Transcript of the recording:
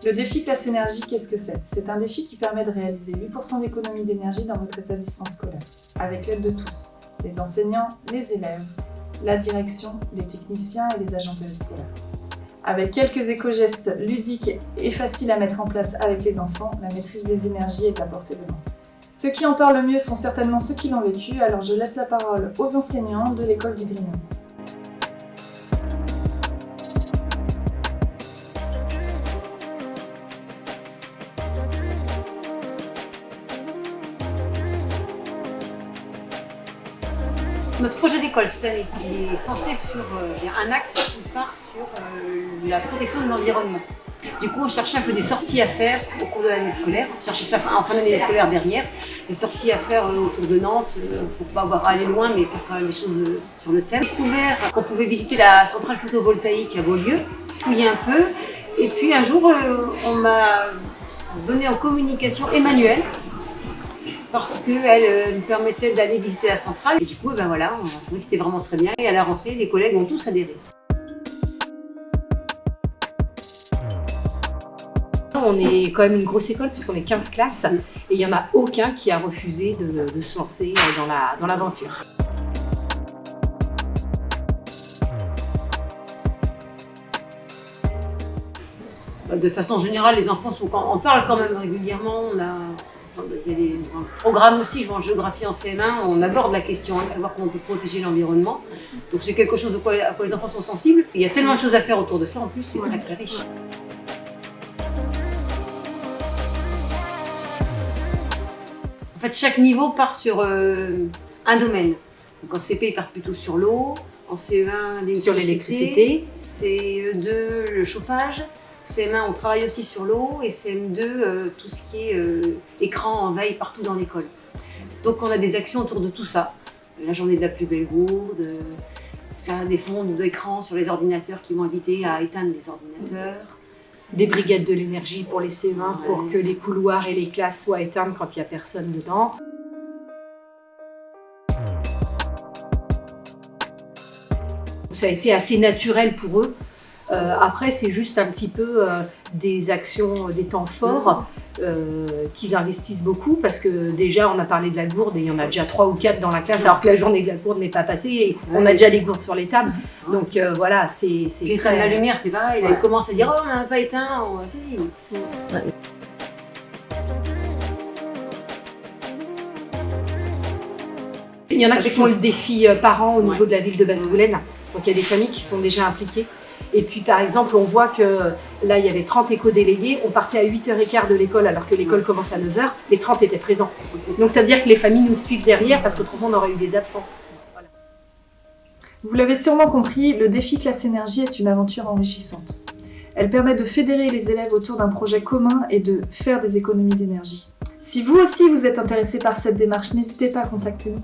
Le défi Classe Énergie, qu'est-ce que c'est? C'est un défi qui permet de réaliser 8% d'économie d'énergie dans votre établissement scolaire, avec l'aide de tous, les enseignants, les élèves, la direction, les techniciens et les agents périscolaires. Avec quelques éco-gestes ludiques et faciles à mettre en place avec les enfants, la maîtrise des énergies est à portée de main. Ceux qui en parlent le mieux sont certainement ceux qui l'ont vécu, alors je laisse la parole aux enseignants de l'école du Grignon. Notre projet d'école cette année il est centré sur un axe qui part sur la protection de l'environnement. Du coup, on cherchait un peu des sorties à faire au cours de l'année scolaire. On cherchait ça en fin d'année scolaire dernière. Des sorties à faire autour de Nantes, pour pas aller loin, mais faire quand même des choses sur le thème. J'ai découvert qu'on pouvait visiter la centrale photovoltaïque à Beaulieu, fouiller un peu. Et puis un jour, on m'a donné en communication Emmanuelle, parce qu'elle nous permettait d'aller visiter la centrale. Et du coup, ben voilà, on a trouvé que c'était vraiment très bien. Et à la rentrée, les collègues ont tous adhéré. On est quand même une grosse école puisqu'on est 15 classes et il n'y en a aucun qui a refusé de se lancer dans l'aventure. De façon générale, les enfants on parle quand même régulièrement. Il y a des programmes aussi, je vois en géographie en CM1, on aborde la question de savoir comment on peut protéger l'environnement. Donc c'est quelque chose à quoi les enfants sont sensibles. Il y a tellement de choses à faire autour de ça, en plus c'est très très riche. En fait, chaque niveau part sur un domaine. Donc en CP, ils partent plutôt sur l'eau, en CE1, sur l'électricité, CE2, le chauffage. CM1, on travaille aussi sur l'eau et CM2, tout ce qui est écran en veille partout dans l'école. Donc on a des actions autour de tout ça. La journée de la plus belle gourde, faire des fonds d'écran sur les ordinateurs qui vont inviter à éteindre les ordinateurs. Des brigades de l'énergie pour les CE1 pour que les couloirs et les classes soient éteintes quand il n'y a personne dedans. Ça a été assez naturel pour eux. Après, c'est juste un petit peu des actions, des temps forts qu'ils investissent beaucoup parce que déjà, on a parlé de la gourde et il y en a déjà 3 ou 4 dans la classe alors que la journée de la gourde n'est pas passée et on a déjà les gourdes sur les tables. Donc voilà, c'est très... la lumière, c'est pareil. Ils commencent à dire « Oh, on n'a pas éteint ». Il y en a qui font le défi parents au niveau de la ville de Basse-Goulaine. Donc il y a des familles qui sont déjà impliquées. Et puis par exemple, on voit que là, il y avait 30 éco-délégués, on partait à 8h15 de l'école alors que l'école commence à 9h, les 30 étaient présents. Donc ça veut dire que les familles nous suivent derrière parce qu'autrement on aurait eu des absents. Voilà. Vous l'avez sûrement compris, le défi Classe Énergie est une aventure enrichissante. Elle permet de fédérer les élèves autour d'un projet commun et de faire des économies d'énergie. Si vous aussi vous êtes intéressé par cette démarche, n'hésitez pas à contacter nous.